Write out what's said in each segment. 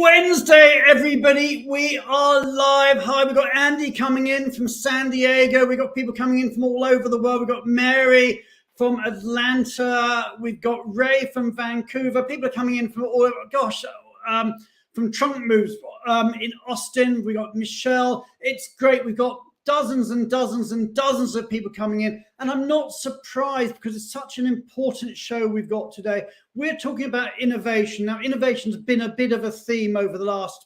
Wednesday, everybody. We are live. Hi, we've got Andy coming in from San Diego. We've got people coming in from all over the world. We've got Mary from Atlanta. We've got Ray from Vancouver. People are coming in from all over. Gosh, from Trunk Moves in Austin. We've got Michelle. It's great. We've got dozens and dozens and dozens of people coming in. And I'm not surprised because it's such an important show we've got today. We're talking about innovation. Now, innovation's been a bit of a theme over the last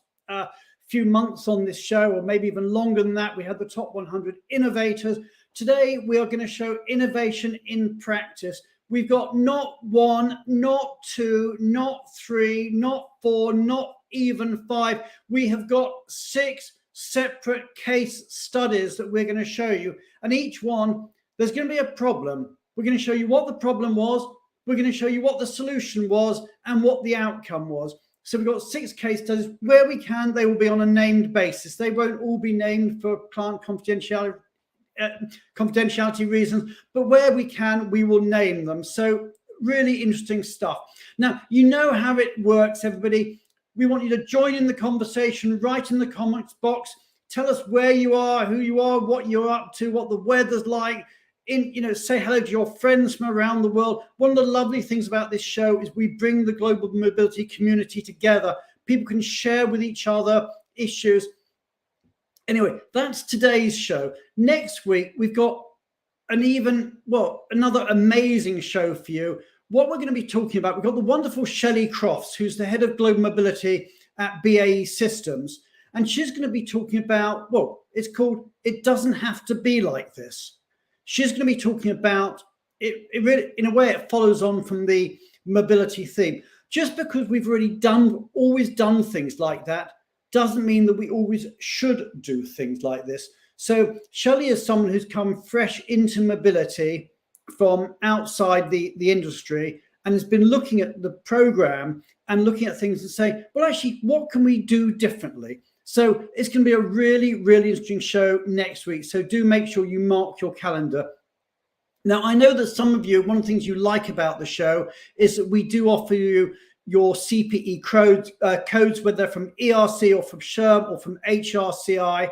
few months on this show, or maybe even longer than that. We had the top 100 innovators. Today, we are going to show innovation in practice. We've got not one, not two, not three, not four, not even five. We have got 6 separate case studies that we're going to show you. And each one, there's going to be a problem. We're going to show you what the problem was. We're going to show you what the solution was and what the outcome was. So we've got 6 case studies. Where we can, they will be on a named basis. They won't all be named for client confidentiality reasons, but where we can, we will name them. So really interesting stuff. Now, you know how it works, everybody. We want you to join in the conversation, write in the comments box, tell us where you are, who you are, what you're up to, what the weather's like. Say hello to your friends from around the world. One of the lovely things about this show is we bring the global mobility community together. People can share with each other issues. Anyway, that's today's show. Next week, we've got another amazing show for you. What we're going to be talking about, we've got the wonderful Shelley Crofts, who's the head of global mobility at BAE Systems. And she's going to be talking about, it's called It Doesn't Have to Be Like This. She's going to be talking about it really, in a way, it follows on from the mobility theme. Just because we've always done things like that doesn't mean that we always should do things like this. So Shelley is someone who's come fresh into mobility from outside the industry and has been looking at the program and looking at things and saying, well, actually, what can we do differently? So it's going to be a really, really interesting show next week. So do make sure you mark your calendar. Now, I know that some of you, one of the things you like about the show is that we do offer you your CPE codes, whether they're from ERC or from SHRM or from HRCI.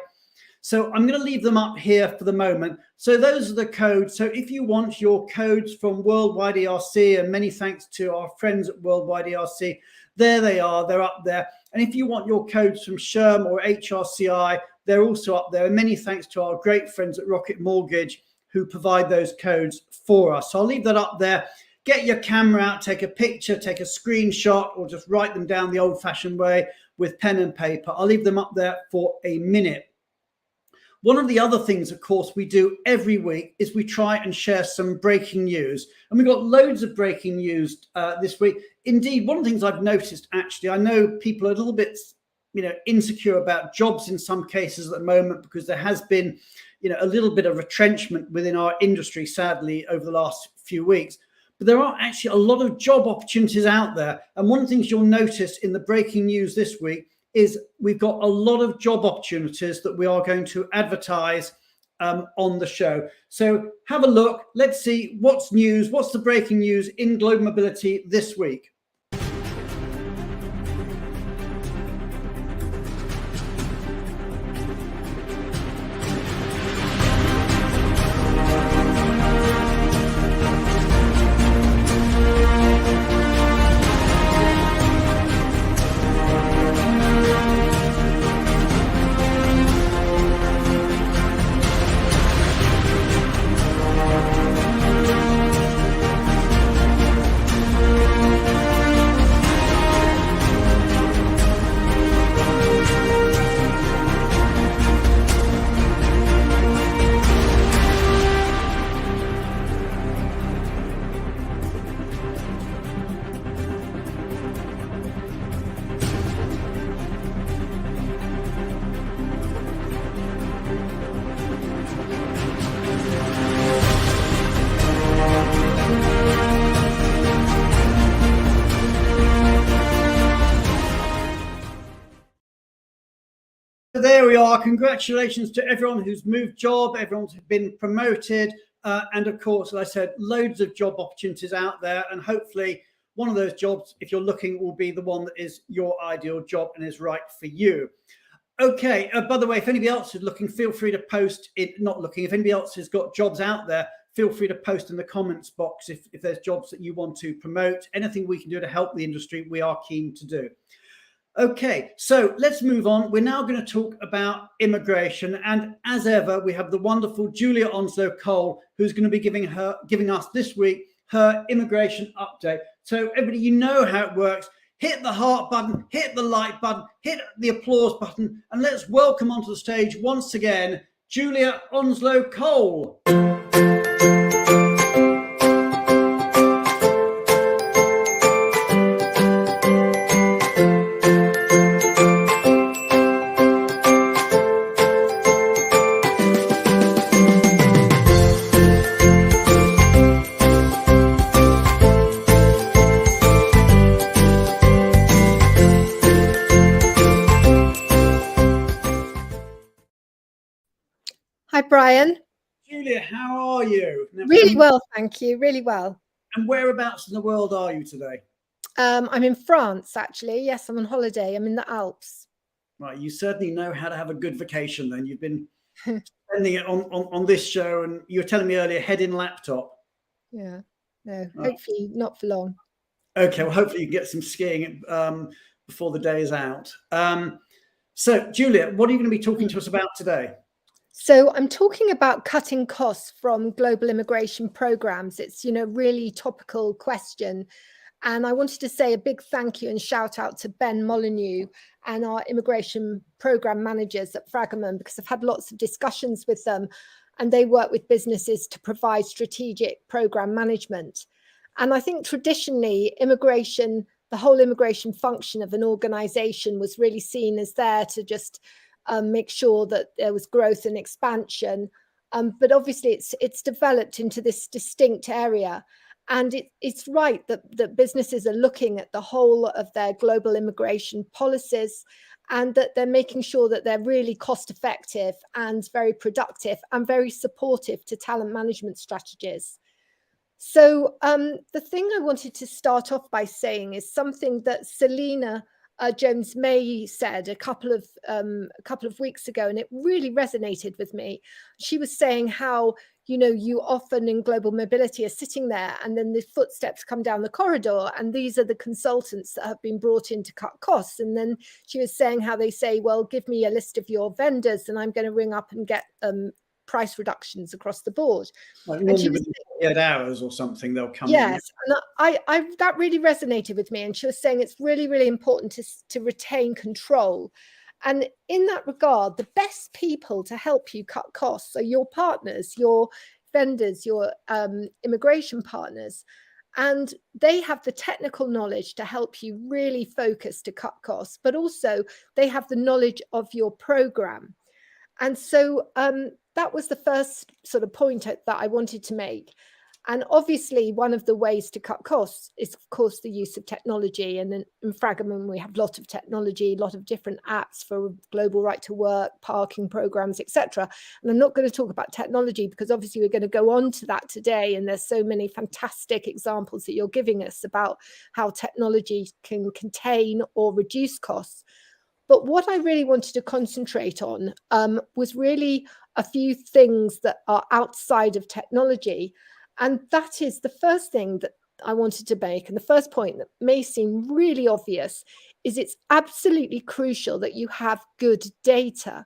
So I'm going to leave them up here for the moment. So those are the codes. So if you want your codes from Worldwide ERC, and many thanks to our friends at Worldwide ERC, there they are, they're up there. And if you want your codes from SHRM or HRCI, they're also up there. And many thanks to our great friends at Rocket Mortgage who provide those codes for us. So I'll leave that up there. Get your camera out, take a picture, take a screenshot, or just write them down the old-fashioned way with pen and paper. I'll leave them up there for a minute. One of the other things, of course, we do every week is we try and share some breaking news. And we've got loads of breaking news this week. Indeed, one of the things I've noticed, actually, I know people are a little bit, insecure about jobs in some cases at the moment because there has been, a little bit of retrenchment within our industry, sadly, over the last few weeks. But there are actually a lot of job opportunities out there. And one of the things you'll notice in the breaking news this week is we've got a lot of job opportunities that we are going to advertise on the show. So have a look. Let's see what's the breaking news in global mobility this week. There we are. Congratulations to everyone who's moved job, everyone's been promoted, and of course, as I said, loads of job opportunities out there, and hopefully one of those jobs, if you're looking, will be the one that is your ideal job and is right for you. Okay. By the way, if anybody else is looking, feel free to post it. Not looking. If anybody else has got jobs out there, feel free to post in the comments box if there's jobs that you want to promote. Anything we can do to help the industry, we are keen to do. Okay, so let's move on. We're now going to talk about immigration, and as ever, we have the wonderful Julia Onslow Cole, who's going to be giving us this week her immigration update. So everybody, you know how it works. Hit the heart button, hit the like button, hit the applause button, and let's welcome onto the stage once again, Julia Onslow Cole. Hi, Brian. Julia, how are you? Really well, thank you. Really well. And whereabouts in the world are you today? I'm in France, actually. Yes, I'm on holiday. I'm in the Alps. Right, you certainly know how to have a good vacation then. You've been spending it on this show, and you were telling me earlier, head in laptop. Yeah, no, hopefully not for long. Okay, well, hopefully you can get some skiing before the day is out. So, Julia, what are you going to be talking to us about today? So I'm talking about cutting costs from global immigration programs. It's, really topical question. And I wanted to say a big thank you and shout out to Ben Molyneux and our immigration program managers at Fragomen, because I've had lots of discussions with them, and they work with businesses to provide strategic program management. And I think traditionally immigration, the whole immigration function of an organization was really seen as there to just make sure that there was growth and expansion. But obviously it's developed into this distinct area. And it's right that businesses are looking at the whole of their global immigration policies, and that they're making sure that they're really cost effective and very productive and very supportive to talent management strategies. So the thing I wanted to start off by saying is something that Selena Jones May said a couple of weeks ago, and it really resonated with me. She was saying how, you often in global mobility are sitting there, and then the footsteps come down the corridor, and these are the consultants that have been brought in to cut costs. And then she was saying how they say, well, give me a list of your vendors, and I'm going to ring up and get price reductions across the board. Like normally within 48 hours or something, they'll come in. Yes, and I that really resonated with me. And she was saying it's really, really important to retain control. And in that regard, the best people to help you cut costs are your partners, your vendors, your immigration partners. And they have the technical knowledge to help you really focus to cut costs, but also they have the knowledge of your program. And so that was the first sort of point that I wanted to make. And obviously, one of the ways to cut costs is, of course, the use of technology. And in Fragomen, we have a lot of technology, a lot of different apps for global right to work, parking programs, etc. And I'm not going to talk about technology because obviously we're going to go on to that today. And there's so many fantastic examples that you're giving us about how technology can contain or reduce costs. But what I really wanted to concentrate on was really a few things that are outside of technology. And that is the first thing that I wanted to make. And the first point that may seem really obvious is it's absolutely crucial that you have good data.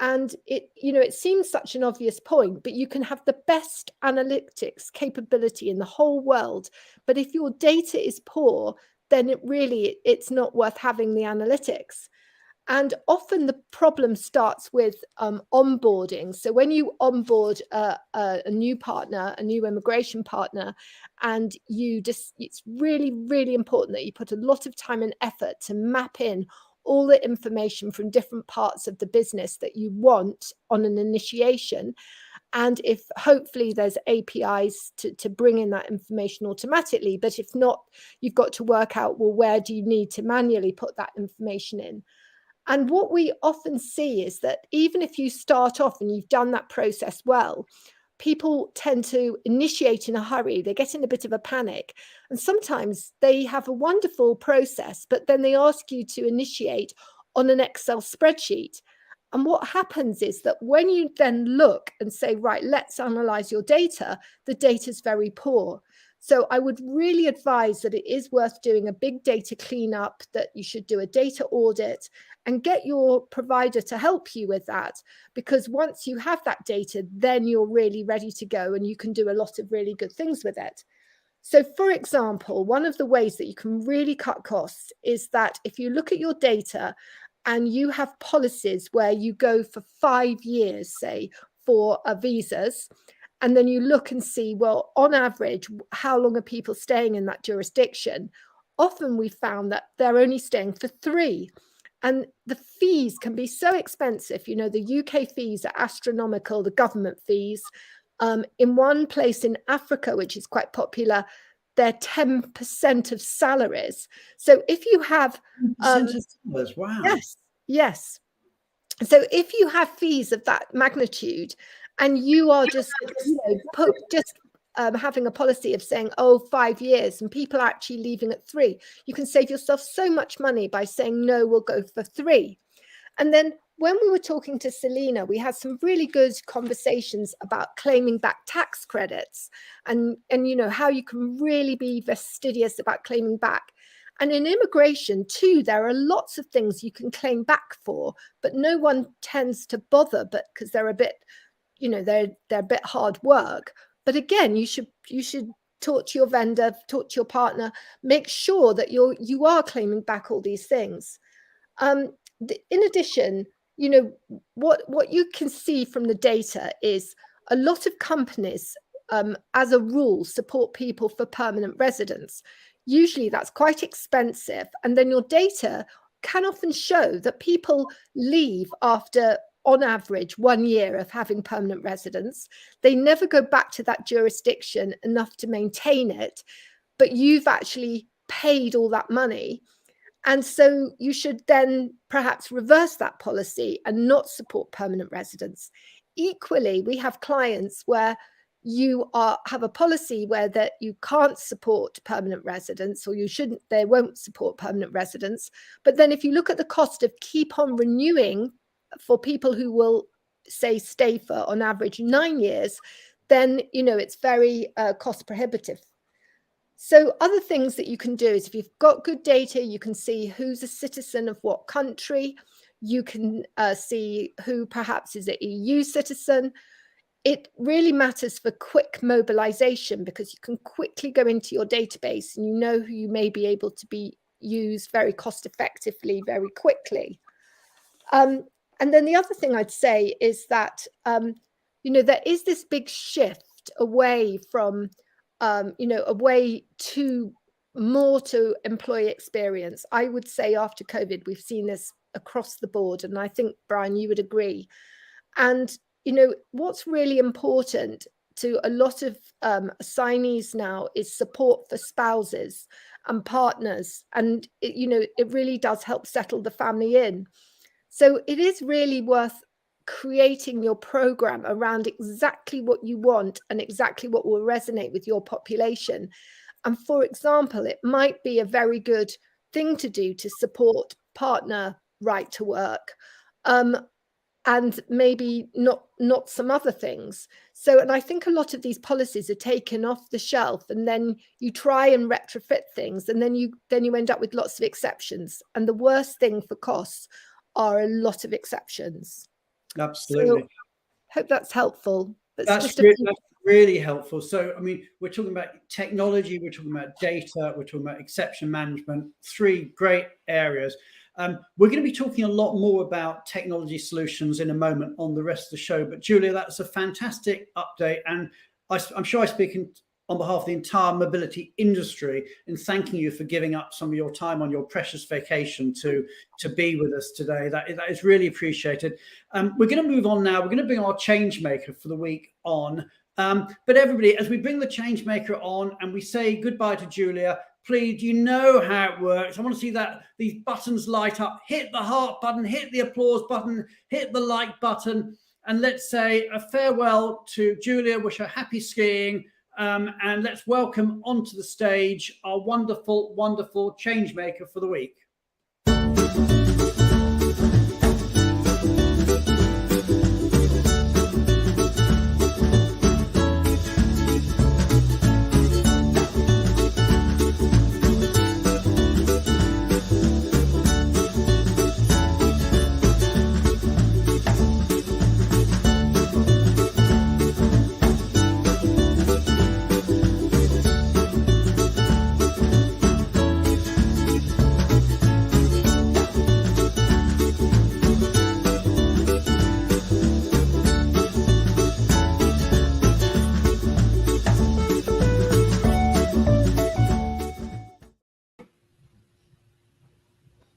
And it seems such an obvious point, but you can have the best analytics capability in the whole world. But if your data is poor, then it's not worth having the analytics. And often the problem starts with onboarding. So when you onboard a new partner, a new immigration partner, and it's really, really important that you put a lot of time and effort to map in all the information from different parts of the business that you want on an initiation. And if hopefully there's APIs to bring in that information automatically, but if not, you've got to work out, well, where do you need to manually put that information in? And what we often see is that even if you start off and you've done that process well, people tend to initiate in a hurry. They get in a bit of a panic. And sometimes they have a wonderful process, but then they ask you to initiate on an Excel spreadsheet. And what happens is that when you then look and say, right, let's analyze your data, the data is very poor. So I would really advise that it is worth doing a big data cleanup, that you should do a data audit and get your provider to help you with that. Because once you have that data, then you're really ready to go and you can do a lot of really good things with it. So, for example, one of the ways that you can really cut costs is that if you look at your data and you have policies where you go for 5 years, say, for visas, and then you look and see, well, on average, how long are people staying in that jurisdiction? Often we found that they're only staying for 3. And the fees can be so expensive. You know, the UK fees are astronomical, the government fees. In one place in Africa, which is quite popular, they're 10% of salaries. So if you have 10% of salaries, wow. Yes. So if you have fees of that magnitude, and you are just having a policy of saying, 5 years, and people are actually leaving at 3, you can save yourself so much money by saying, no, we'll go for 3. And then when we were talking to Selena, we had some really good conversations about claiming back tax credits and you know, how you can really be fastidious about claiming back. And in immigration too, there are lots of things you can claim back for, but no one tends to bother, but because they're a bit, you know, they're a bit hard work. But again, you should talk to your vendor, talk to your partner, make sure that you are claiming back all these things. In addition, you know, what you can see from the data is a lot of companies, as a rule, support people for permanent residence. Usually that's quite expensive. And then your data can often show that people leave after, on average, 1 year of having permanent residence. They never go back to that jurisdiction enough to maintain it, but you've actually paid all that money. And so you should then perhaps reverse that policy and not support permanent residence. Equally, we have clients where you have a policy where that you can't support permanent residence, or they won't support permanent residence. But then if you look at the cost of keep on renewing for people who will, say, stay for on average 9 years, then, you know, it's very cost prohibitive. So other things that you can do is, if you've got good data, you can see who's a citizen of what country. You can see who perhaps is an EU citizen. It really matters for quick mobilization, because you can quickly go into your database and you know who you may be able to be used very cost effectively, very quickly. And then the other thing I'd say is that, you know, there is this big shift away from you know, away to more to employee experience. I would say after COVID, we've seen this across the board. And I think, Brian, you would agree. And, you know, what's really important to a lot of assignees now is support for spouses and partners. And, you know, it really does help settle the family in. So it is really worth creating your program around exactly what you want and exactly what will resonate with your population. And for example, it might be a very good thing to do to support partner right to work, and maybe not some other things. So, and I think a lot of these policies are taken off the shelf, and then you try and retrofit things, and then you end up with lots of exceptions. And the worst thing for costs are a lot of exceptions. Absolutely. So, hope that's helpful. That's really helpful. So, I mean, we're talking about technology, we're talking about data, we're talking about exception management, 3 great areas. We're going to be talking a lot more about technology solutions in a moment on the rest of the show. But Julia, that's a fantastic update. And I'm sure I speak on behalf of the entire mobility industry in thanking you for giving up some of your time on your precious vacation to be with us today. That is really appreciated. We're going to move on now. We're going to bring our change maker for the week on. But everybody, as we bring the change maker on and we say goodbye to Julia, please, you know how it works. I want to see these buttons light up. Hit the heart button, hit the applause button, hit the like button. and let's say a farewell to Julia, wish her happy skiing, and let's welcome onto the stage our wonderful, wonderful change maker for the week.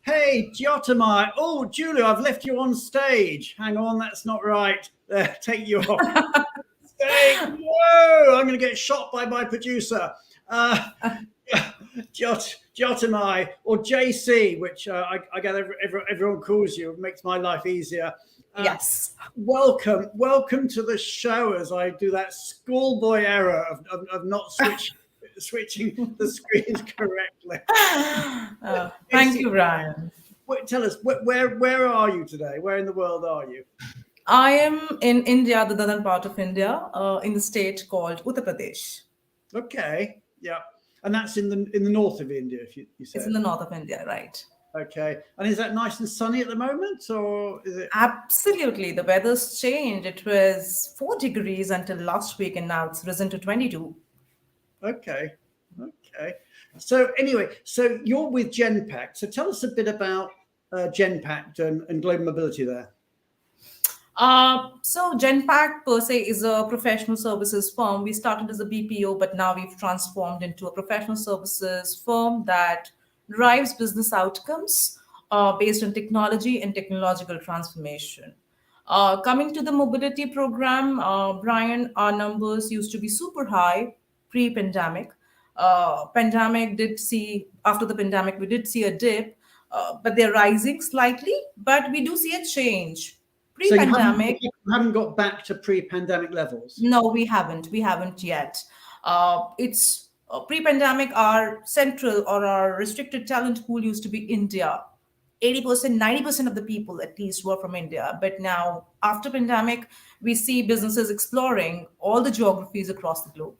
Hey, Giotomai. Oh, Julia, I've left you on stage. Hang on, that's not right. There, take you off. Whoa, I'm going to get shot by my producer. Giotomai, or JC, which I gather everyone calls you. It makes my life easier. Yes. Welcome to the show, as I do that schoolboy error of not switching the screens correctly. Thank you, Brian. Tell us, where are you today? Where in the world are you? I am in India, the northern part of India, in the state called Uttar Pradesh. Okay, yeah, and that's in the north of India. If you said it's in the north of India, right? Okay, and is that nice and sunny at the moment, or is it? Absolutely, the weather's changed. It was 4 degrees until last week, and now it's risen to 22. Okay. So anyway, so you're with Genpact. So tell us a bit about Genpact and global mobility there. So Genpact per se is a professional services firm. We started as a BPO, but now we've transformed into a professional services firm that drives business outcomes based on technology and technological transformation. Coming to the mobility program, Brian, our numbers used to be super high pre-pandemic. After the pandemic, we did see a dip, but they're rising slightly, but we do see a change. Pre-pandemic, so you haven't got back to pre-pandemic levels? No, we haven't yet. It's pre-pandemic, our central or our restricted talent pool used to be India. 80%, 90% of the people at least were from India. But now, after pandemic, we see businesses exploring all the geographies across the globe.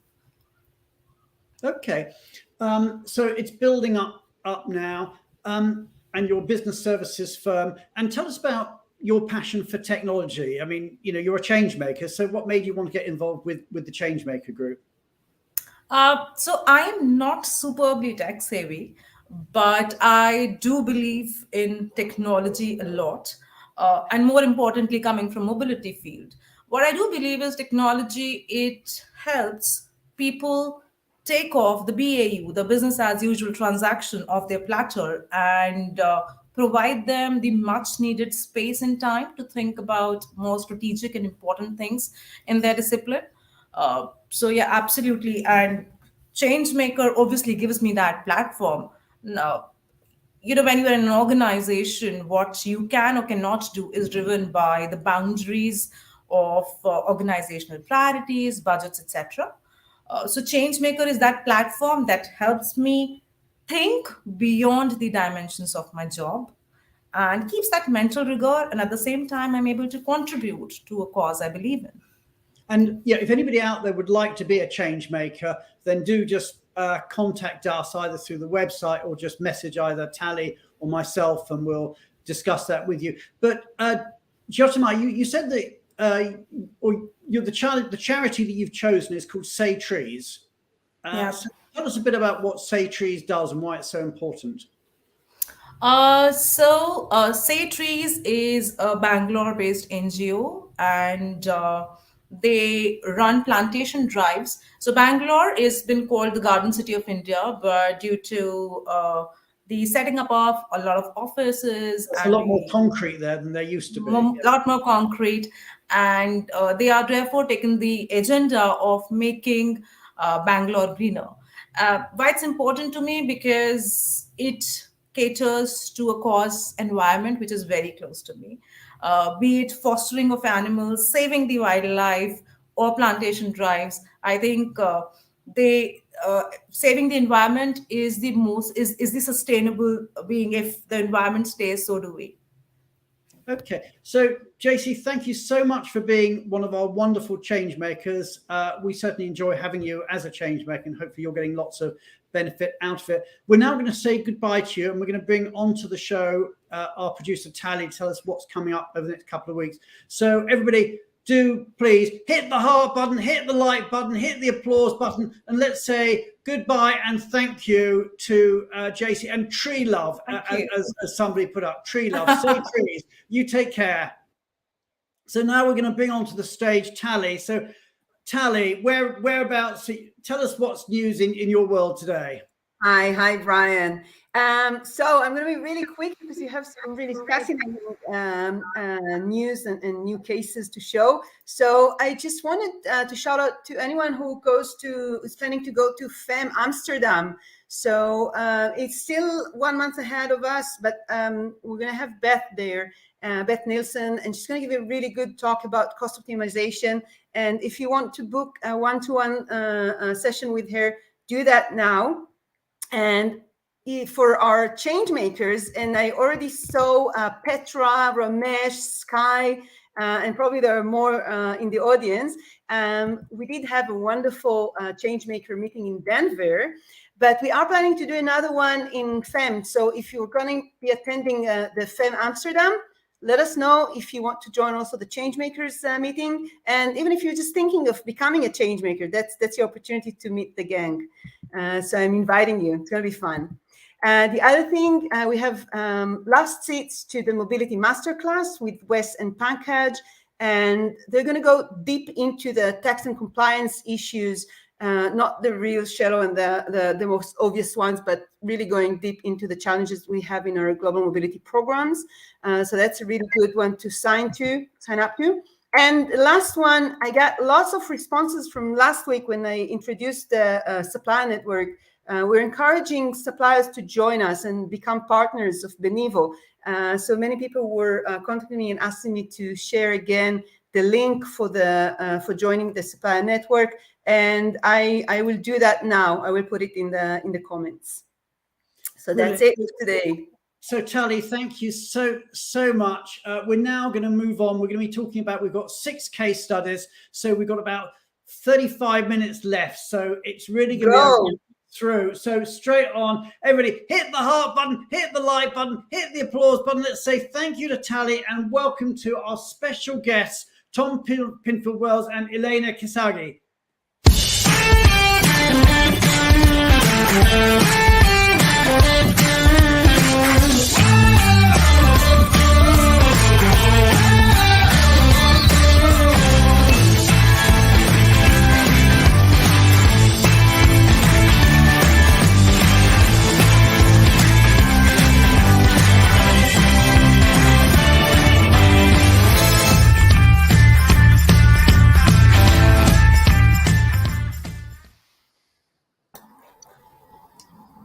Okay, so it's building up now, and your business services firm. And tell us about your passion for technology. I mean, you're a change maker. So what made you want to get involved with the change maker group? So I am not superbly tech savvy, but I do believe in technology a lot. And more importantly, coming from mobility field, what I do believe is technology, it helps people take off the BAU, the business as usual transaction off their platter, and provide them the much needed space and time to think about more strategic and important things in their discipline. So yeah, absolutely. And Changemaker obviously gives me that platform. Now, when you're in an organization, what you can or cannot do is driven by the boundaries of organizational priorities, budgets, etc. So Changemaker is that platform that helps me think beyond the dimensions of my job and keeps that mental rigor. And at the same time, I'm able to contribute to a cause I believe in. And yeah, if anybody out there would like to be a change maker, then do just contact us either through the website or just message either Tally or myself, and we'll discuss that with you. But Giotomai, you said that the charity that you've chosen is called Say Trees. So tell us a bit about what Say Trees does and why it's so important. Say Trees is a Bangalore-based NGO, and they run plantation drives. So Bangalore has been called the Garden City of India, but due to the setting up of a lot of offices, there's a lot more concrete there than there used to be. A lot more concrete, and they are therefore taking the agenda of making Bangalore greener. Why it's important to me? Because it caters to a cause environment which is very close to me. be it fostering of animals, saving the wildlife, or plantation drives. I think they saving the environment is the most is the sustainable being. If the environment stays, so do we. Okay, so JC, thank you so much for being one of our wonderful change makers. We certainly enjoy having you as a change maker, and hopefully you're getting lots of benefit out of it. We're now going to say goodbye to you, and we're going to bring onto the show our producer Tally to tell us what's coming up over the next couple of weeks. So everybody, do please hit the heart button, hit the like button, hit the applause button, and let's say goodbye and thank you to JC and Tree Love, as somebody put up. Tree Love, say trees. You take care. So now we're going to bring onto the stage Tally. So Tally, whereabouts? Tell us what's news in your world today. Hi, Brian. So I'm going to be really quick because you have some really fascinating news and new cases to show. So I just wanted to shout out to anyone who is planning to go to FEM Amsterdam. So it's still 1 month ahead of us, but we're going to have Beth there, Beth Nielsen, and she's going to give a really good talk about cost optimization. And if you want to book a one-to-one session with her, do that now. And for our change makers, and I already saw Petra, Ramesh, Sky, and probably there are more in the audience. We did have a wonderful change maker meeting in Denver, but we are planning to do another one in FEM. So if you're going to be attending the FEM Amsterdam, let us know if you want to join also the change makers meeting. And even if you're just thinking of becoming a change maker, that's your opportunity to meet the gang. So I'm inviting you. It's going to be fun. The other thing, we have last seats to the Mobility Masterclass with Wes and Pankaj, and they're going to go deep into the tax and compliance issues, not the real shallow and the most obvious ones, but really going deep into the challenges we have in our global mobility programs. So that's a really good one to sign up to. And the last one, I got lots of responses from last week when I introduced the supplier network. We're encouraging suppliers to join us and become partners of Benevo. So many people were contacting me and asking me to share again the link for joining the supplier network, and I will do that now. I will put it in the comments. So that's it today. So Tally, thank you so much. We're now going to move on. We're going to be talking about, we've got 6 case studies. So we've got about 35 minutes left. So it's really going to be through. So straight on, everybody hit the heart button, hit the like button, hit the applause button. Let's say thank you to Tally and welcome to our special guests, Tom Pinfield-Wells and Elena Kisagi.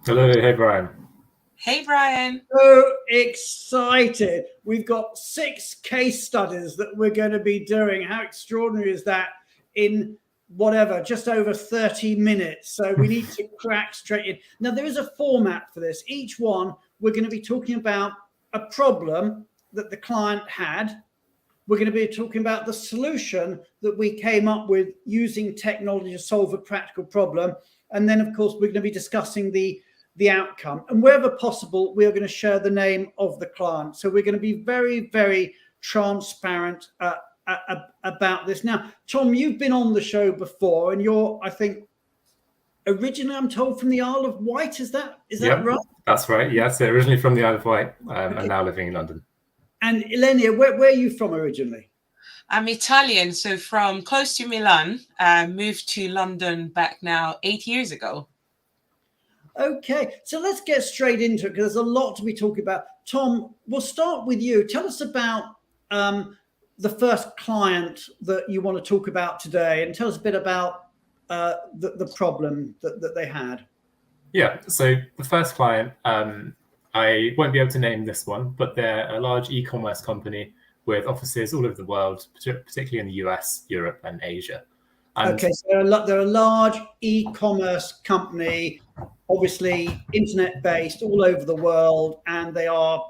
Hello, hey Brian. Hey Brian. So excited. We've got 6 case studies that we're going to be doing. How extraordinary is that in whatever, just over 30 minutes. So we need to crack straight in. Now there is a format for this. Each one, we're going to be talking about a problem that the client had. We're going to be talking about the solution that we came up with using technology to solve a practical problem. And then, of course, we're going to be discussing the outcome. And wherever possible, we are going to share the name of the client. So we're going to be very, very transparent about this. Now, Tom, you've been on the show before, and you're, I think, originally, I'm told, from the Isle of Wight. Is that right? That's right. Yes, originally from the Isle of Wight, and now living in London. And Elena, where are you from originally? I'm Italian, so from close to Milan, moved to London back now 8 years ago. Okay, so let's get straight into it because there's a lot to be talking about. Tom, we'll start with you. Tell us about the first client that you want to talk about today, and tell us a bit about the problem that they had. Yeah, so the first client, I won't be able to name this one, but they're a large e-commerce company with offices all over the world, particularly in the US, Europe, and Asia. And okay, so they're a large e-commerce company, obviously internet-based all over the world, and they are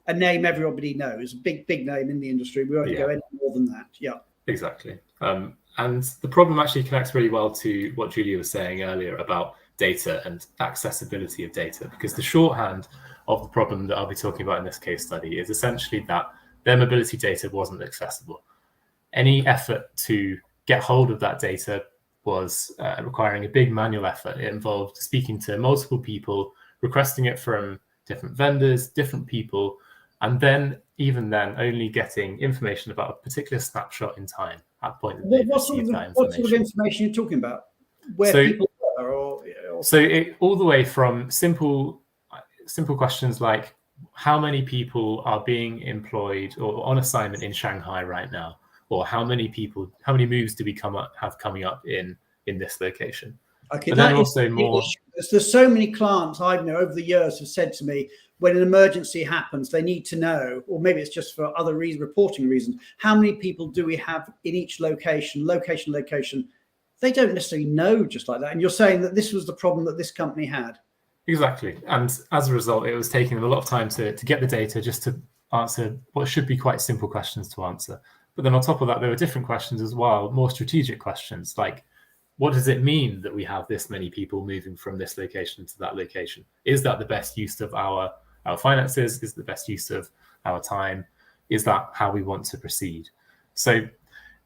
a name everybody knows, a big name in the industry. We won't go any more than that. Yeah, exactly. And the problem actually connects really well to what Julia was saying earlier about data and accessibility of data, because the shorthand of the problem that I'll be talking about in this case study is essentially that their mobility data wasn't accessible. Any effort to get hold of that data was requiring a big manual effort. It involved speaking to multiple people, requesting it from different vendors, different people, and then even then only getting information about a particular snapshot in time at the point that they've received that information. What sort of information are you talking about? Where people are, or so it, all the way from simple questions like how many people are being employed or on assignment in Shanghai right now, or how many moves do we have coming up in this location. Okay, but then also more. There's so many clients I've known over the years have said to me, when an emergency happens, they need to know, or maybe it's just for other reporting reasons, how many people do we have in each location. They don't necessarily know just like that. And you're saying that this was the problem that this company had. Exactly. And as a result, it was taking them a lot of time to get the data just to answer what should be quite simple questions to answer. But then on top of that, there were different questions as well, more strategic questions like, what does it mean that we have this many people moving from this location to that location? Is that the best use of our finances? Is the best use of our time? Is that how we want to proceed? So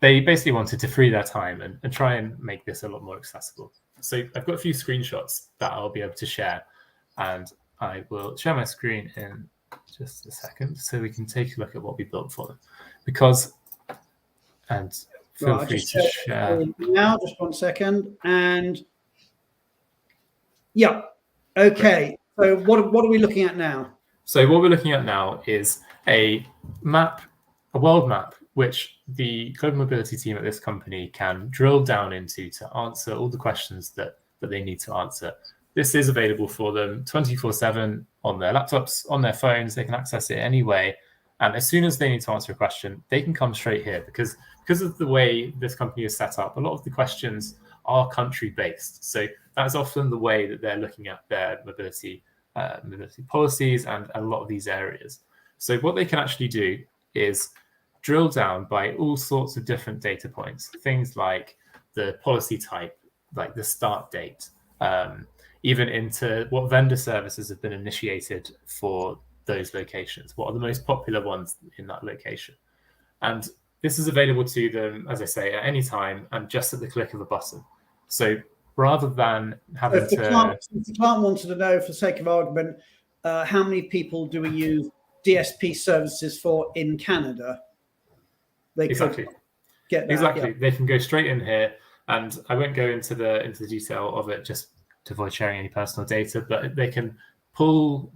they basically wanted to free their time and try and make this a lot more accessible. So I've got a few screenshots that I'll be able to share, and I will share my screen in just a second so we can take a look at what we built for them. Feel free to share. Now, just 1 second. And yeah, okay. So what are we looking at now? So what we're looking at now is a map, a world map, which the global mobility team at this company can drill down into to answer all the questions that they need to answer. This is available for them 24/7 on their laptops, on their phones. They can access it anyway. And as soon as they need to answer a question, they can come straight here because of the way this company is set up, a lot of the questions are country-based. So that's often the way that they're looking at their mobility policies and a lot of these areas. So what they can actually do is drill down by all sorts of different data points, things like the policy type, like the start date, even into what vendor services have been initiated for those locations. What are the most popular ones in that location? And this is available to them, as I say, at any time and just at the click of a button. So rather than having if the client wanted to know, for sake of argument, how many people do we use DSP services for in Canada? They exactly get that, exactly. Yeah. They can go straight in here, and I won't go into the detail of it just to avoid sharing any personal data, but they can pull,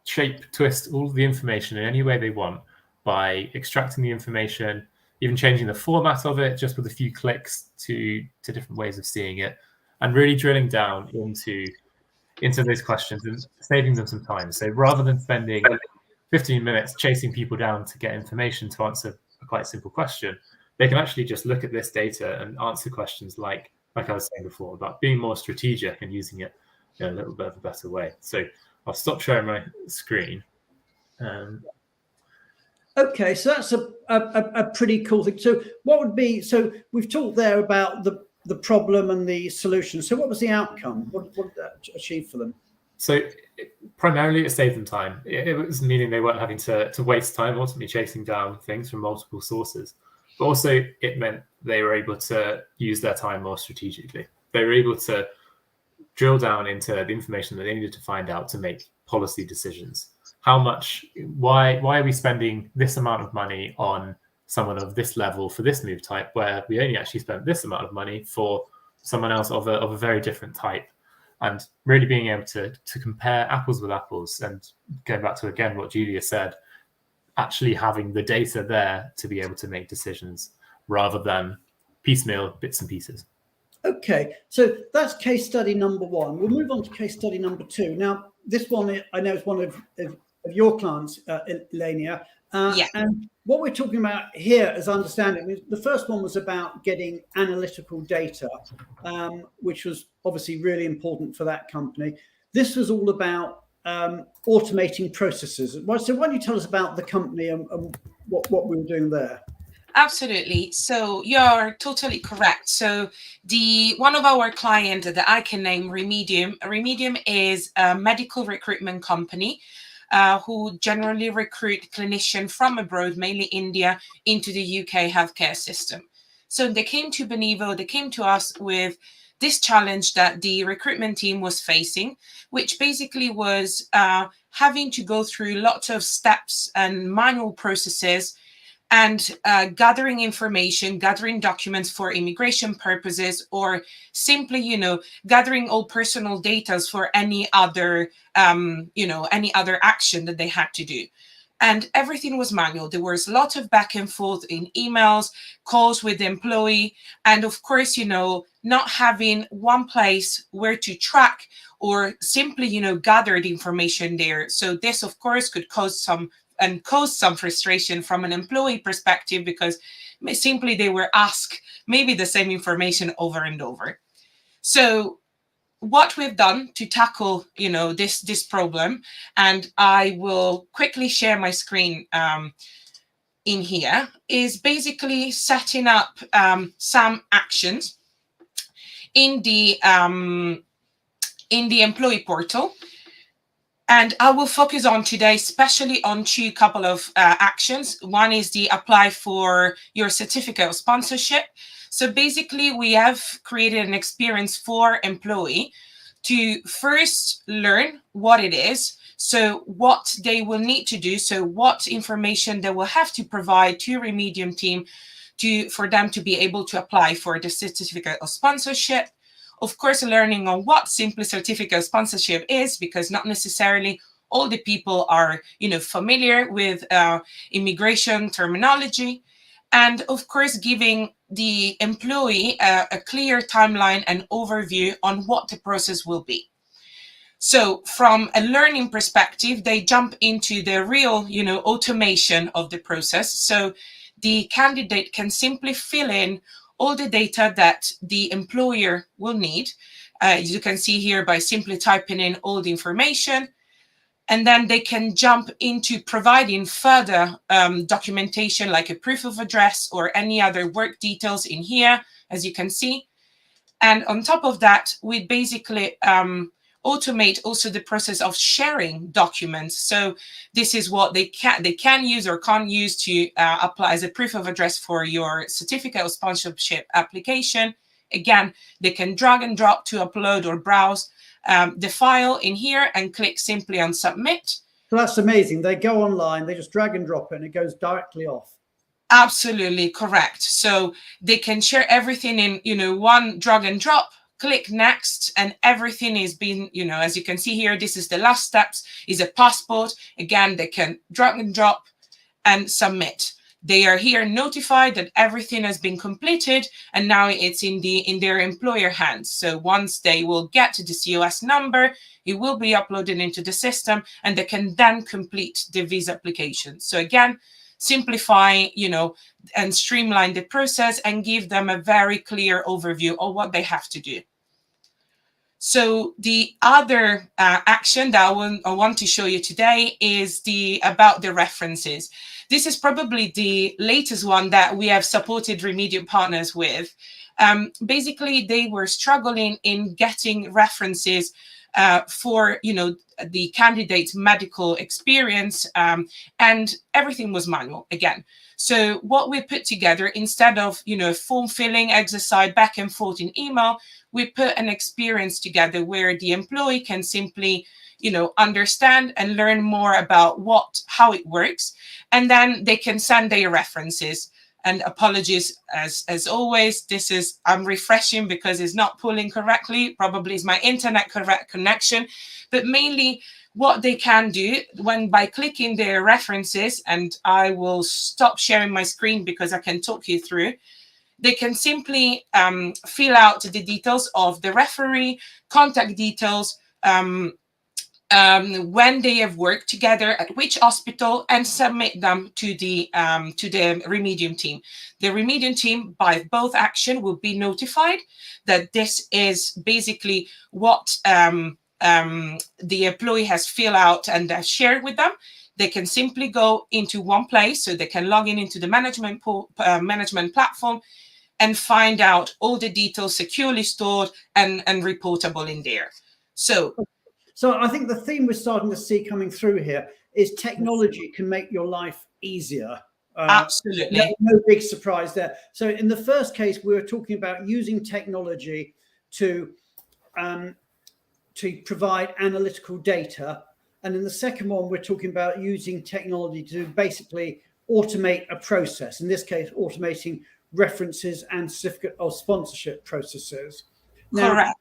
shape, twist all the information in any way they want by extracting the information, even changing the format of it just with a few clicks to different ways of seeing it, and really drilling down into those questions and saving them some time. So rather than spending 15 minutes chasing people down to get information to answer a quite simple question, they can actually just look at this data and answer questions like I was saying before, about being more strategic and using it in a little bit of a better way. So I'll stop sharing my screen. Okay, so that's a pretty cool thing. So what would be, so we've talked there about the problem and the solution. So what was the outcome? What did that achieve for them? So primarily it saved them time. It was meaning they weren't having to waste time ultimately chasing down things from multiple sources. But also it meant they were able to use their time more strategically. They were able to drill down into the information that they needed to find out to make policy decisions. Why are we spending this amount of money on someone of this level for this move type, where we only actually spent this amount of money for someone else of a very different type? And really being able to compare apples with apples, and going back to, again, what Julia said, actually having the data there to be able to make decisions rather than piecemeal bits and pieces. Okay, so that's case study number one. We'll move on to case study number two. Now, this one I know is one of your clients, Elenia. Yeah. And what we're talking about here, as I understand it, the first one was about getting analytical data, which was obviously really important for that company. This was all about automating processes. So why don't you tell us about the company and what we were doing there? Absolutely. So you're totally correct. So one of our clients that I can name, Remedium. Remedium is a medical recruitment company who generally recruit clinicians from abroad, mainly India, into the UK healthcare system. So they came to Benevo, they came to us with this challenge that the recruitment team was facing, which basically was having to go through lots of steps and manual processes and gathering information, gathering documents for immigration purposes, or simply, gathering all personal data for any other, any other action that they had to do. And everything was manual. There was a lot of back and forth in emails, calls with the employee, and of course, not having one place where to track or simply, gather the information there. So this, of course, could cause some frustration from an employee perspective, because simply they were asked maybe the same information over and over. So what we've done to tackle, this problem, and I will quickly share my screen in here, is basically setting up some actions in the employee portal. And I will focus on today, especially on couple of actions. One is the apply for your certificate of sponsorship. So basically, we have created an experience for employee to first learn what it is. So what they will need to do. So what information they will have to provide to Remedium team for them to be able to apply for the certificate of sponsorship. Of course, learning on what simply certificate of sponsorship is, because not necessarily all the people are, familiar with immigration terminology. And of course, giving the employee a clear timeline and overview on what the process will be. So from a learning perspective, they jump into the real, automation of the process. So the candidate can simply fill in all the data that the employer will need. As you can see here, by simply typing in all the information, and then they can jump into providing further documentation like a proof of address or any other work details in here, as you can see. And on top of that, we basically automate also the process of sharing documents. So this is what they can use or can't use to apply as a proof of address for your certificate of sponsorship application. Again, they can drag and drop to upload or browse the file in here and click simply on submit. So that's amazing. They go online, they just drag and drop it, and it goes directly off. Absolutely correct. So they can share everything in, one drag and drop, click next, and everything is being, as you can see here, this is the last steps, is a passport. Again, they can drag and drop and submit. They are here notified that everything has been completed, and now it's in their employer hands. So once they will get to the COS number, it will be uploaded into the system, and they can then complete the visa application. So again, simplify, and streamline the process and give them a very clear overview of what they have to do. So the other action that I want to show you today is about the references. This is probably the latest one that we have supported Remedium partners with. Basically, they were struggling in getting references for the candidate's medical experience, and everything was manual again. So what we put together, instead of form filling exercise back and forth in email, we put an experience together where the employee can simply understand and learn more about how it works, and then they can send their references. And apologies, as always, I'm refreshing because it's not pulling correctly. Probably is my internet connection, but mainly what they can do by clicking their references, and I will stop sharing my screen because I can talk you through. They can simply fill out the details of the referee, contact details, when they have worked together at which hospital, and submit them to the Remedium team. The Remedium team, by both action, will be notified that this is basically what the employee has filled out and has shared with them. They can simply go into one place, so they can log into the management platform and find out all the details securely stored and reportable in there. So I think the theme we're starting to see coming through here is technology can make your life easier. Absolutely. No big surprise there. So in the first case, we were talking about using technology to provide analytical data. And in the second one, we're talking about using technology to basically automate a process. In this case, automating references and certificate of sponsorship processes. Now, correct.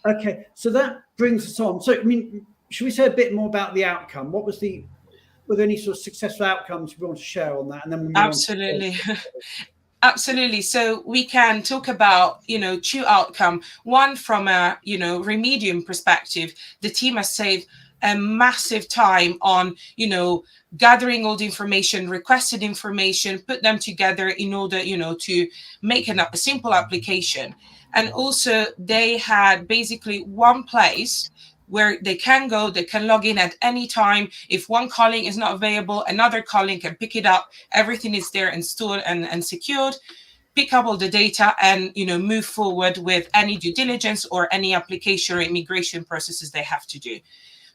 Okay, so that brings us on. So, I mean, should we say a bit more about the outcome? Were there any sort of successful outcomes we want to share on that? And then we'll move absolutely. Absolutely. So we can talk about, two outcomes. One, from a, Remedium perspective, the team has saved a massive time on, gathering all the information, requested information, put them together in order, to make a simple application. And also they had basically one place where they can go, they can log in at any time. If one calling is not available, another calling can pick it up. Everything is there and stored and secured. Pick up all the data and, move forward with any due diligence or any application or immigration processes they have to do.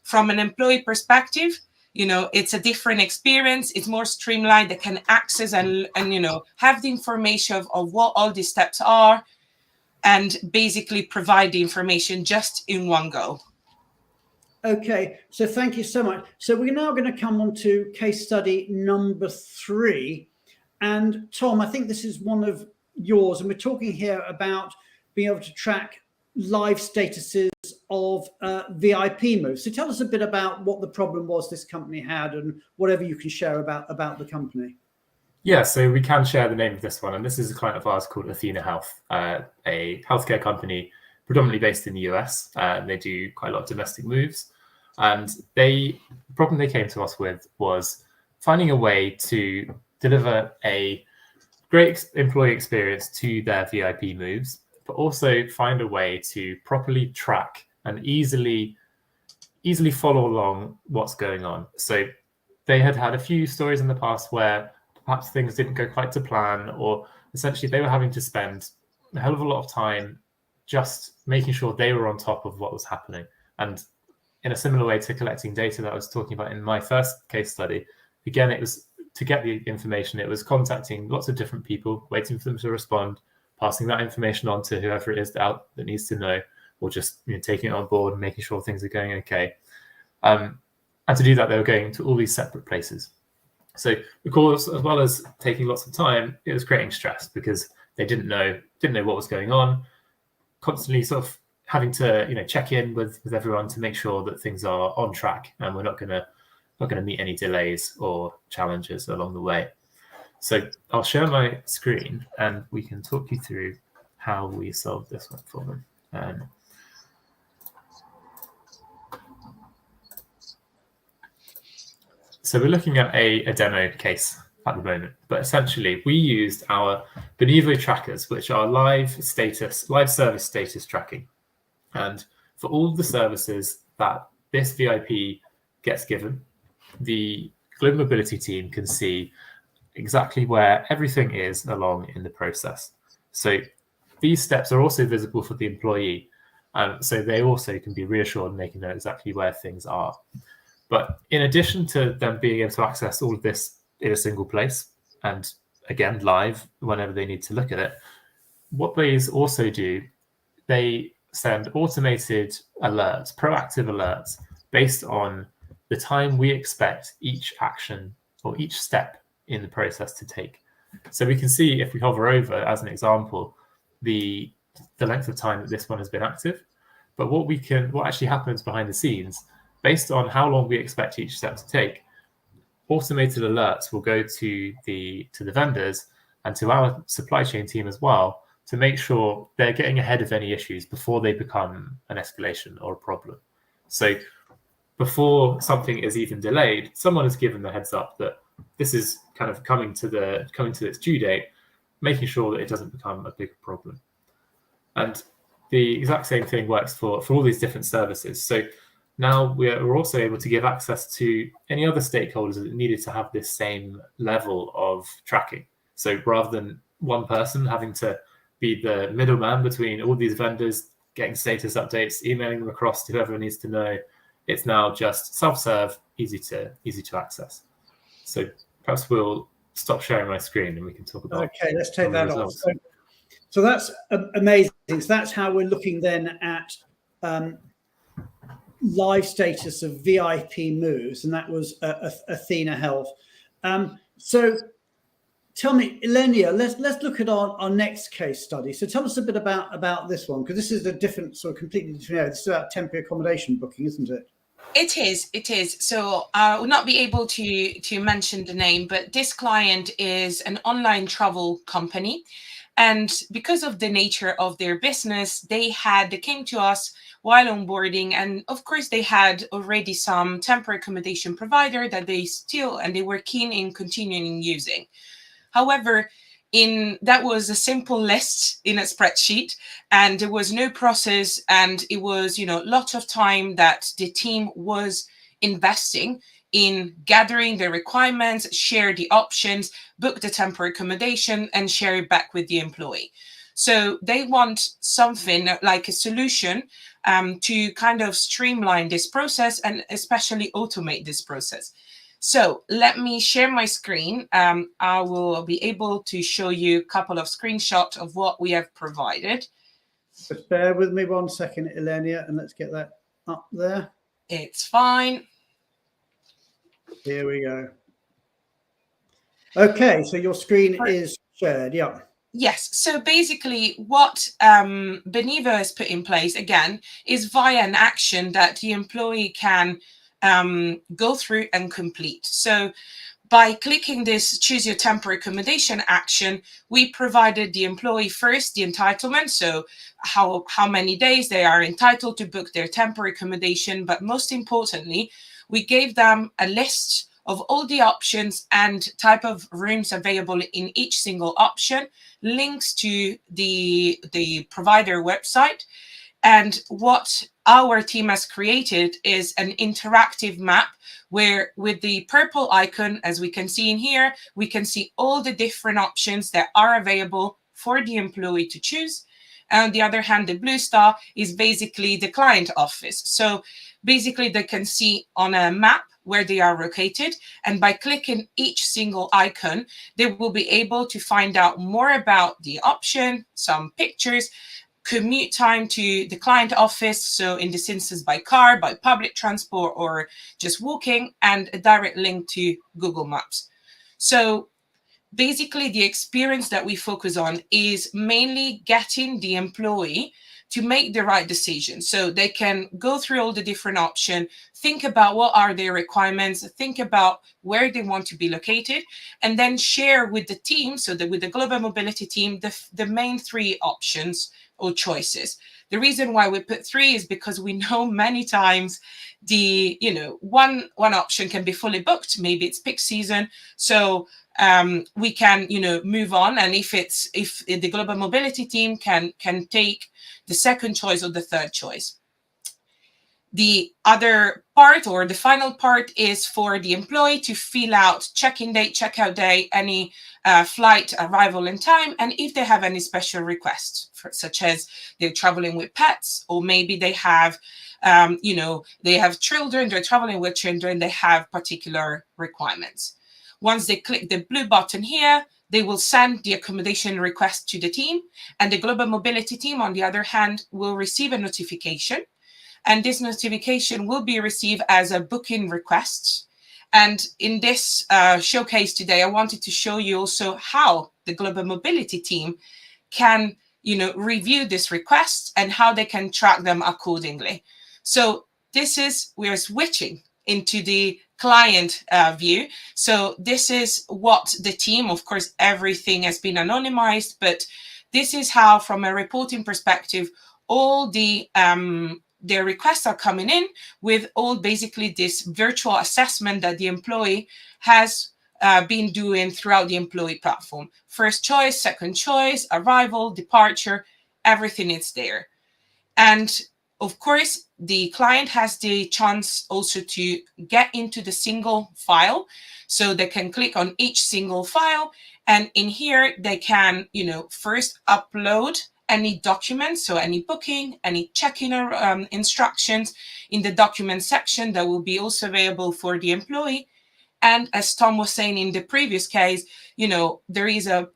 From an employee perspective, it's a different experience. It's more streamlined. They can access and have the information of what all these steps are, and basically provide the information just in one go. Okay, so thank you so much. So we're now going to come on to case study number 3. And Tom, I think this is one of yours. And we're talking here about being able to track live statuses of VIP moves. So tell us a bit about what the problem was this company had and whatever you can share about the company. Yeah, so we can share the name of this one. And this is a client of ours called Athena Health, a healthcare company predominantly based in the US. They do quite a lot of domestic moves. And the problem they came to us with was finding a way to deliver a great employee experience to their VIP moves, but also find a way to properly track and easily follow along what's going on. So they had a few stories in the past where perhaps things didn't go quite to plan, or essentially they were having to spend a hell of a lot of time just making sure they were on top of what was happening. And in a similar way to collecting data that I was talking about in my first case study, again, it was to get the information, it was contacting lots of different people, waiting for them to respond, passing that information on to whoever it is that needs to know, or just taking it on board and making sure things are going okay. And to do that, they were going to all these separate places. So, of course, as well as taking lots of time, it was creating stress because they didn't know what was going on, constantly sort of having to check in with everyone to make sure that things are on track and we're not going to meet any delays or challenges along the way. So I'll share my screen and we can talk you through how we solved this one for them. So we're looking at a demo case at the moment, but essentially we used our Benevo trackers, which are live service status tracking. And for all the services that this VIP gets given, the Global Mobility team can see exactly where everything is along in the process. So these steps are also visible for the employee. So they also can be reassured and they can know exactly where things are. But in addition to them being able to access all of this in a single place, and again, live whenever they need to look at it, what these also do, they send automated alerts, proactive alerts, based on the time we expect each action or each step in the process to take. So we can see, if we hover over, as an example, the length of time that this one has been active. But what actually happens behind the scenes, based on how long we expect each step to take, automated alerts will go to the vendors and to our supply chain team as well, to make sure they're getting ahead of any issues before they become an escalation or a problem. So before something is even delayed, someone has given the heads up that this is kind of coming to its due date, making sure that it doesn't become a big problem. And the exact same thing works for all these different services. So now we're also able to give access to any other stakeholders that needed to have this same level of tracking. So rather than one person having to be the middleman between all these vendors, getting status updates, emailing them across to whoever needs to know, it's now just self-serve, easy to access. So perhaps we'll stop sharing my screen and we can talk about. Okay, let's take that off. So that's amazing. So that's how we're looking then at live status of VIP moves, and that was Athena Health. So tell me, Elenia, let's look at our next case study. So tell us a bit about this one, because this is a different sort of completely different area. This is about temporary accommodation booking, isn't it? It is. So I will not be able to mention the name, but this client is an online travel company. And because of the nature of their business, they came to us while onboarding. And of course, they had already some temporary accommodation provider that they were keen in continuing using. However, that was a simple list in a spreadsheet, and there was no process, and it was, lots of time that the team was investing in gathering the requirements, share the options, book the temporary accommodation, and share it back with the employee. So they want something like a solution to kind of streamline this process and especially automate this process. So let me share my screen. I will be able to show you a couple of screenshots of what we have provided. Just bear with me 1 second, Elenia, and let's get that up there. It's fine. Here we go. Okay, so your screen is shared. Yeah. Yes. So basically what Beniva has put in place, again, is via an action that the employee can go through and complete. So by clicking this choose your temporary accommodation action, we provided the employee first the entitlement, so how many days they are entitled to book their temporary accommodation, but most importantly, we gave them a list of all the options and type of rooms available in each single option, links to the provider website. And what our team has created is an interactive map where with the purple icon, as we can see in here, we can see all the different options that are available for the employee to choose. And on the other hand, the blue star is basically the client office. So basically they can see on a map where they are located. And by clicking each single icon, they will be able to find out more about the option, some pictures, commute time to the client office, so in this instance by car, by public transport, or just walking, and a direct link to Google Maps. So basically the experience that we focus on is mainly getting the employee to make the right decision. So they can go through all the different options, think about what are their requirements, think about where they want to be located, and then share with the team, so that with the global mobility team, the main 3 options or choices. The reason why we put 3 is because we know many times the, one option can be fully booked. Maybe it's peak season. So we can, move on. And if the global mobility team can take the second choice or the third choice. The other part, or the final part, is for the employee to fill out check-in date, check-out day, any flight arrival and time, and if they have any special requests, such as they're traveling with pets, or maybe they have, they have children, they're traveling with children, they have particular requirements. Once they click the blue button here, they will send the accommodation request to the team, and the global mobility team, on the other hand, will receive a notification. And this notification will be received as a booking request. And in this showcase today, I wanted to show you also how the global mobility team can, review this request and how they can track them accordingly. So we're switching into the client view. So this is what the team, of course, everything has been anonymized, but this is how, from a reporting perspective, all the their requests are coming in with all basically this virtual assessment that the employee has been doing throughout the employee platform. First choice, second choice, arrival, departure, everything is there. And of course, the client has the chance also to get into the single file. So they can click on each single file. And in here, they can, first upload any documents, so any booking, any check-in instructions in the document section that will be also available for the employee. And as Tom was saying in the previous case, there is a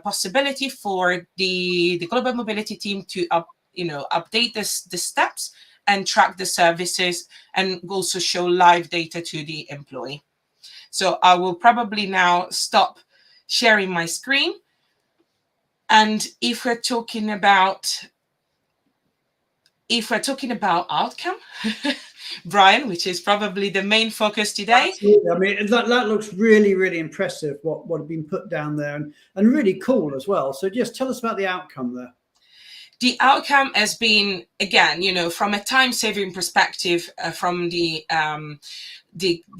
possibility for the global mobility team to update the steps and track the services and also show live data to the employee. So I will probably now stop sharing my screen. And if we're talking about outcome, Brian, which is probably the main focus today. Absolutely. I mean, that looks really, really impressive, what had been put down there, and really cool as well. So just tell us about the outcome there. The outcome has been, again, from a time-saving perspective, from the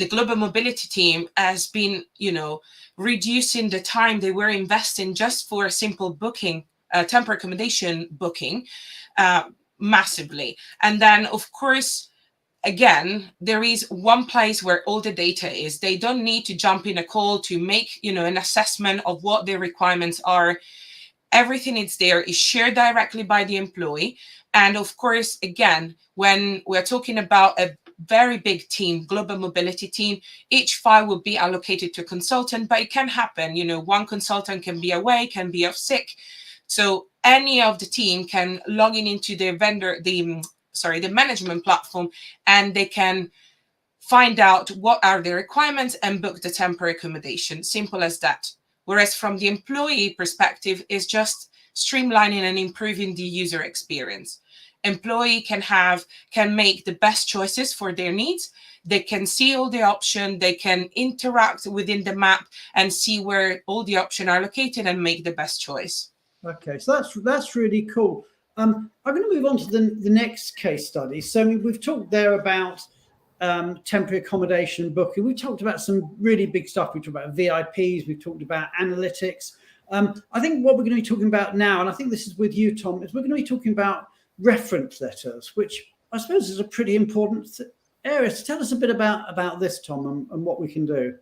global mobility team has been, reducing the time they were investing just for a simple booking, temporary accommodation booking, massively. And then, of course, again, there is one place where all the data is. They don't need to jump in a call to make, an assessment of what their requirements are. Everything is there, is shared directly by the employee. And of course, again, when we're talking about a very big team, global mobility team, each file will be allocated to a consultant, but it can happen. One consultant can be away, can be off sick. So any of the team can log in into the the management platform, and they can find out what are the requirements and book the temporary accommodation. Simple as that. Whereas from the employee perspective, is just streamlining and improving the user experience. Employee can make the best choices for their needs. They can see all the options. They can interact within the map and see where all the options are located and make the best choice. Okay, so that's really cool. I'm going to move on to the next case study. So we've talked there about temporary accommodation booking. We talked about some really big stuff. We talked about VIPs. We've talked about analytics. I think what we're going to be talking about now, and I think this is with you, Tom, is we're going to be talking about reference letters, which I suppose is a pretty important area. So tell us a bit about this, Tom, and what we can do.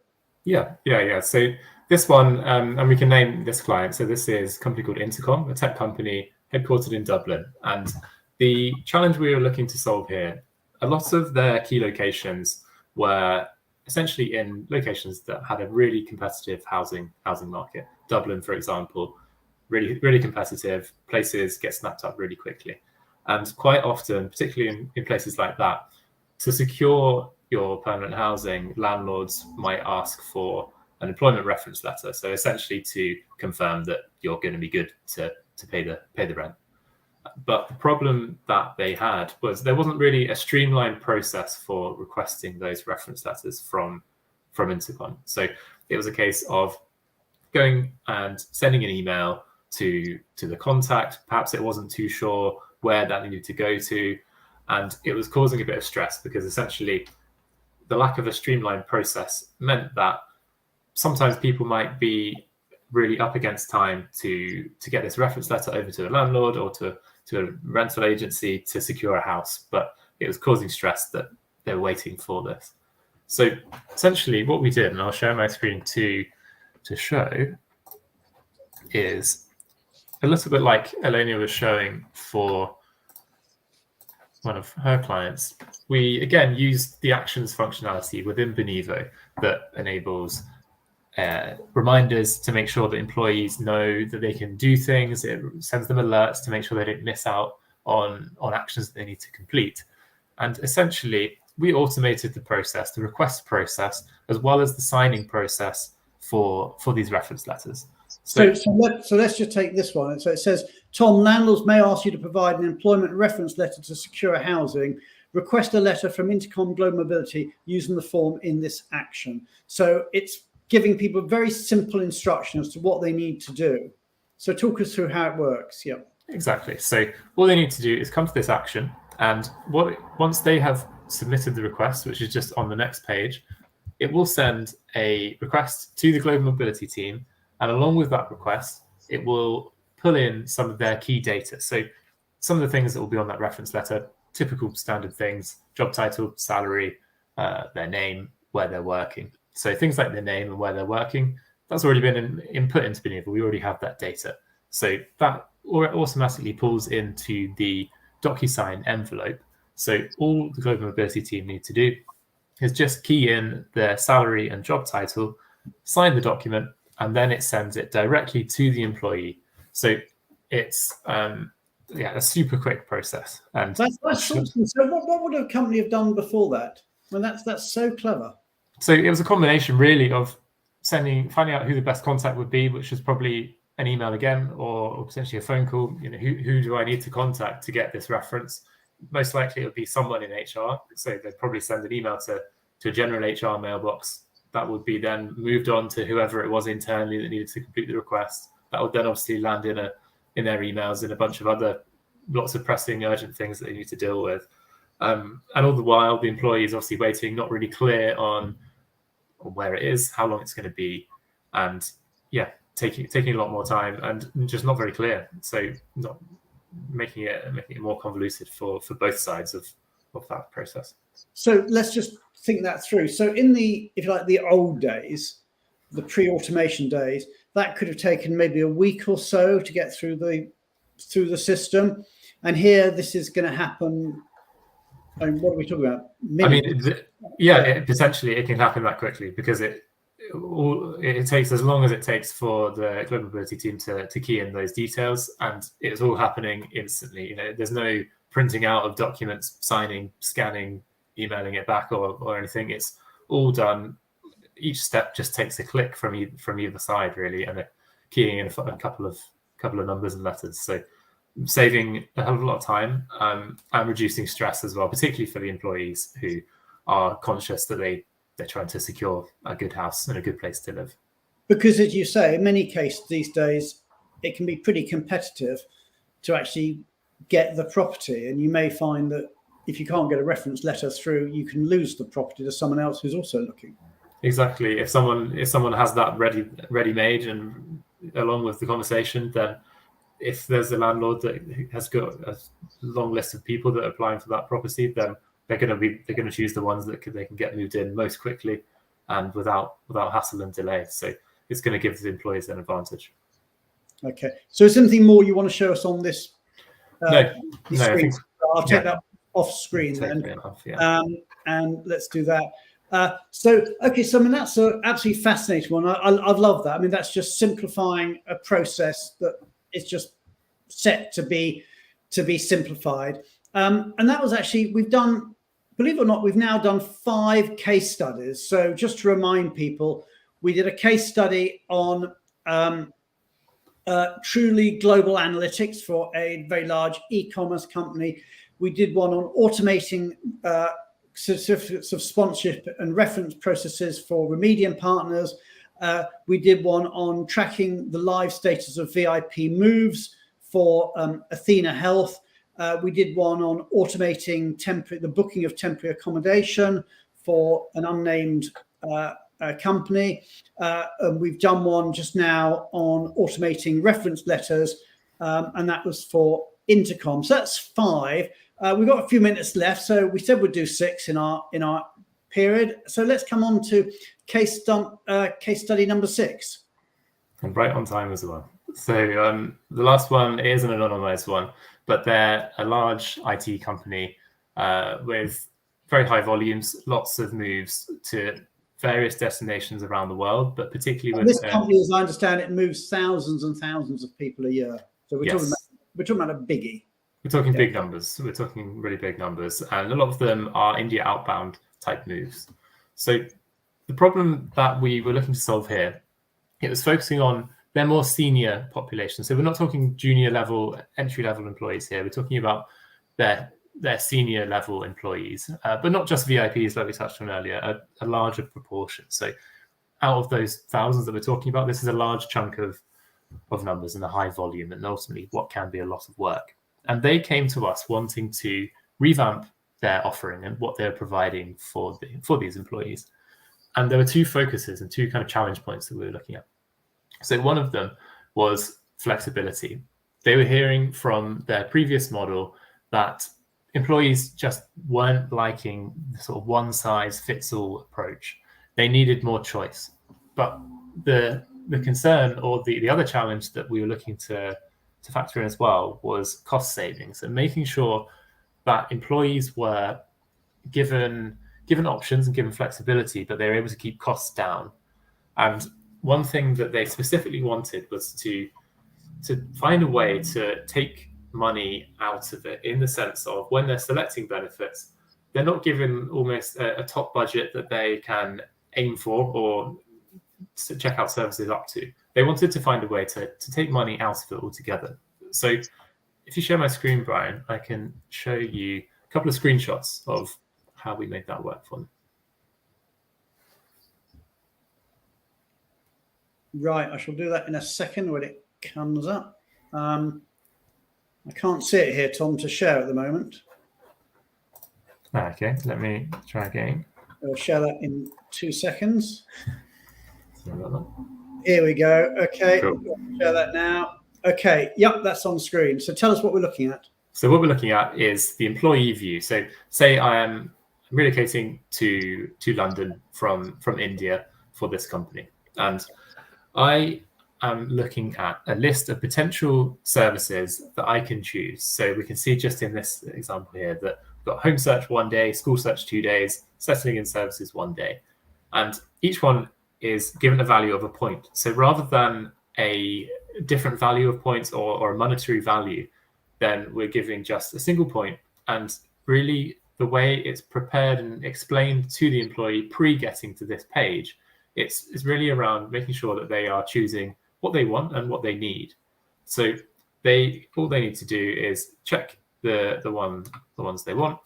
Yeah. So this one, and we can name this client. So this is a company called Intercom, a tech company headquartered in Dublin. And the challenge we were looking to solve here, a lot of their key locations were essentially in locations that had a really competitive housing market. Dublin, for example, really, really competitive. Places get snapped up really quickly. And quite often, particularly in places like that, to secure your permanent housing, landlords might ask for an employment reference letter. So essentially to confirm that you're going to be good to pay the rent. But the problem that they had was there wasn't really a streamlined process for requesting those reference letters from Intercom. So it was a case of going and sending an email to the contact. Perhaps it wasn't too sure where that needed to go to. And it was causing a bit of stress because essentially the lack of a streamlined process meant that sometimes people might be really up against time to get this reference letter over to a landlord or to a rental agency to secure a house, but it was causing stress that they're waiting for this. So essentially what we did, and I'll share my screen to show, is a little bit like Elenia was showing for one of her clients. We again used the actions functionality within Benevo that enables reminders to make sure that employees know that they can do things. It sends them alerts to make sure they don't miss out on actions that they need to complete. And essentially, we automated the process, the request process, as well as the signing process for these reference letters. So let's just take this one. So it says, Tom, landlords may ask you to provide an employment reference letter to secure housing. Request a letter from Intercom Global Mobility using the form in this action. So it's giving people very simple instructions to what they need to do. So talk us through how it works. Yeah. Exactly. So all they need to do is come to this action, And once they have submitted the request, which is just on the next page, it will send a request to the global mobility team. And along with that request, it will pull in some of their key data. So some of the things that will be on that reference letter, typical standard things: job title, salary, their name, where they're working. So things like their name and where they're working, that's already been input into Beneva. We already have that data. So that automatically pulls into the DocuSign envelope. So all the global mobility team need to do is just key in their salary and job title, sign the document, and then it sends it directly to the employee. So it's a super quick process. And that's awesome. So what would a company have done before that? Well, that's so clever. So it was a combination really of finding out who the best contact would be, which was probably an email again, or potentially a phone call. Who do I need to contact to get this reference? Most likely it would be someone in HR. So they'd probably send an email to a general HR mailbox. That would be then moved on to whoever it was internally that needed to complete the request. That would then obviously land in their emails and a bunch of other lots of pressing, urgent things that they need to deal with. And all the while, the employee is obviously waiting, not really clear on where it is, how long it's going to be, and taking a lot more time and just not very clear. So not making it more convoluted for both sides of that process. So let's just think that through. So in the, if you like, the old days, the pre-automation days, that could have taken maybe a week or so to get through the system. And here, this is going to happen. I mean, what are we talking about? Minutes? Potentially it can happen that quickly because it takes as long as it takes for the global mobility team to key in those details, and it's all happening instantly. There's no printing out of documents, signing, scanning, emailing it back, or anything. It's all done. Each step just takes a click from either side, really, and keying in a couple of numbers and letters. So saving a hell of a lot of time and reducing stress as well, particularly for the employees who are conscious that they're trying to secure a good house and a good place to live. Because, as you say, in many cases these days, it can be pretty competitive to actually get the property. And you may find that if you can't get a reference letter through, you can lose the property to someone else who's also looking. Exactly. If someone has that ready made and along with the conversation, then if there's a landlord that has got a long list of people that are applying for that property, then they're going to choose the ones that they can get moved in most quickly and without hassle and delay. So it's going to give the employees an advantage. Okay. So is there anything more you want to show us on this? No. I'll take that off screen then. And let's do that. So I mean, that's an absolutely fascinating one. I love that. I mean, that's just simplifying a process that is just set to be simplified. And that was actually, we've done, believe it or not, we've now done 5 case studies. So just to remind people, we did a case study on truly global analytics for a very large e-commerce company. We did one on automating certificates of sponsorship and reference processes for Remedium partners. We did one on tracking the live status of VIP moves for Athena Health. We did one on automating the booking of temporary accommodation for an unnamed company. And we've done one just now on automating reference letters, and that was for Intercom. So that's 5. We've got a few minutes left, so we said we'd do 6 in our period. So let's come on to case study number 6. And right on time as well. So the last one is an anonymized one, but they're a large IT company with very high volumes, lots of moves to various destinations around the world, but particularly with this company, as I understand it, moves thousands and thousands of people a year. So we're talking about a biggie. We're talking big numbers. We're talking really big numbers, and a lot of them are India outbound type moves. So the problem that we were looking to solve here, it was focusing on their more senior population. So we're not talking junior level, entry level employees here. We're talking about their senior level employees, but not just VIPs like we touched on earlier, a larger proportion. So out of those thousands that we're talking about, this is a large chunk of numbers and a high volume, and ultimately what can be a lot of work. And they came to us wanting to revamp their offering and what they're providing for these employees. And there were two focuses and two kind of challenge points that we were looking at. So one of them was flexibility. They were hearing from their previous model that employees just weren't liking the sort of one-size-fits-all approach. They needed more choice. But the concern, or the other challenge that we were looking to factor in as well, was cost savings and making sure that employees were given options and given flexibility, but they were able to keep costs down. And one thing that they specifically wanted was to find a way to take money out of it, in the sense of when they're selecting benefits, they're not given almost a top budget that they can aim for or to check out services up to. They wanted to find a way to take money out of it altogether. So if you share my screen, Brian, I can show you a couple of screenshots of how we made that work for them. Right, I shall do that in a second when it comes up. I can't see it here, Tom, to share at the moment. Okay, let me try again. I'll share that in 2 seconds. Sorry about that. Here we go. Okay, Cool. share that now. Okay, yep, that's on screen. So tell us what we're looking at. So what we're looking at is the employee view. So say I am relocating to London from India for this company, and I am looking at a list of potential services that I can choose. So we can see just in this example here that we've got home search 1 day, school search 2 days, settling in services 1 day. And each one is given a value of a point. So rather than a different value of points or a monetary value, then we're giving just a single point. And really the way it's prepared and explained to the employee pre-getting to this page, it's really around making sure that they are choosing what they want and what they need. So all they need to do is check the ones they want.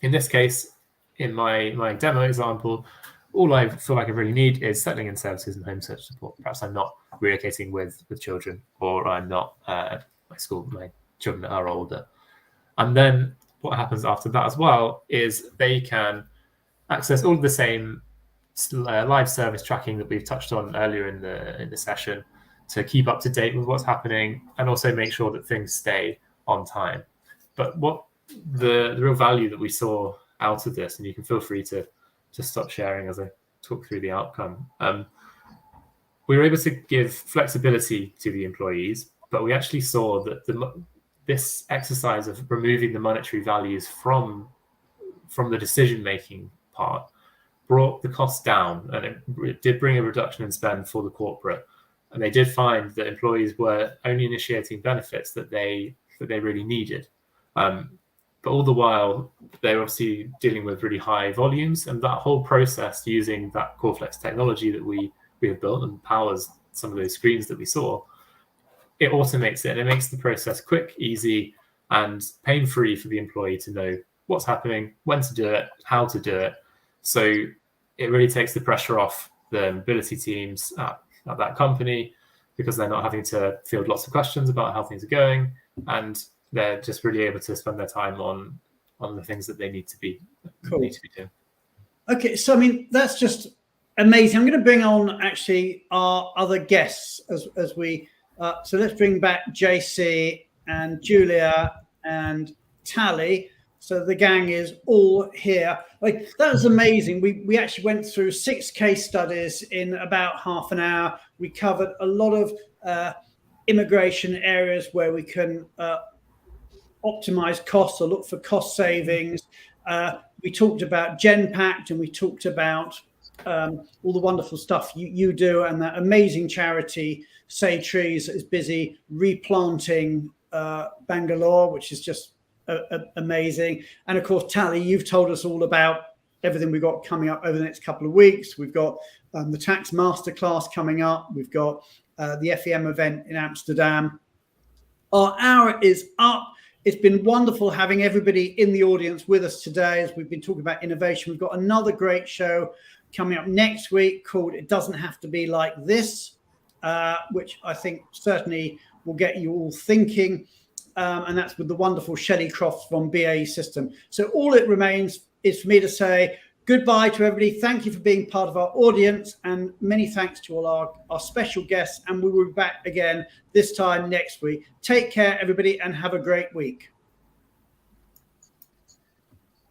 In this case, in my demo example, all I feel like I really need is settling in services and home search support. Perhaps I'm not relocating with children, or I'm not my children are older. And then what happens after that as well is they can access all of the same live service tracking that we've touched on earlier in the session to keep up to date with what's happening and also make sure that things stay on time. But what the real value that we saw out of this, and you can feel free to just stop sharing as I talk through the outcome. We were able to give flexibility to the employees, but we actually saw that this exercise of removing the monetary values from the decision-making part brought the costs down, and it did bring a reduction in spend for the corporate. And they did find that employees were only initiating benefits that they really needed. But all the while, they're obviously dealing with really high volumes, and that whole process using that CoreFlex technology that we have built and powers some of those screens that we saw, it automates it, and it makes the process quick, easy, and pain-free for the employee to know what's happening, when to do it, how to do it. So it really takes the pressure off the mobility teams at that company, because they're not having to field lots of questions about how things are going, and they're just really able to spend their time on the things that they need to be doing. Okay, so I mean, that's just amazing. I'm going to bring on actually our other guests as we so let's bring back JC and Julia and Tally. So the gang is all here. Like, that was amazing. We actually went through 6 case studies in about half an hour. We covered a lot of immigration areas where we can optimize costs or look for cost savings. We talked about GenPact, and we talked about all the wonderful stuff you do, and that amazing charity Save Trees is busy replanting Bangalore, which is just amazing. And of course, Tally, you've told us all about everything we've got coming up over the next couple of weeks. We've got the tax masterclass coming up. We've got the FEM event in Amsterdam. Our hour is up. It's been wonderful having everybody in the audience with us today as we've been talking about innovation. We've got another great show coming up next week called It Doesn't Have to Be Like This, which I think certainly will get you all thinking. and that's with the wonderful Shelley Crofts from BAE System. So all it remains is for me to say goodbye to everybody. Thank you for being part of our audience, and many thanks to all our special guests. And we will be back again this time next week. Take care, everybody, and have a great week.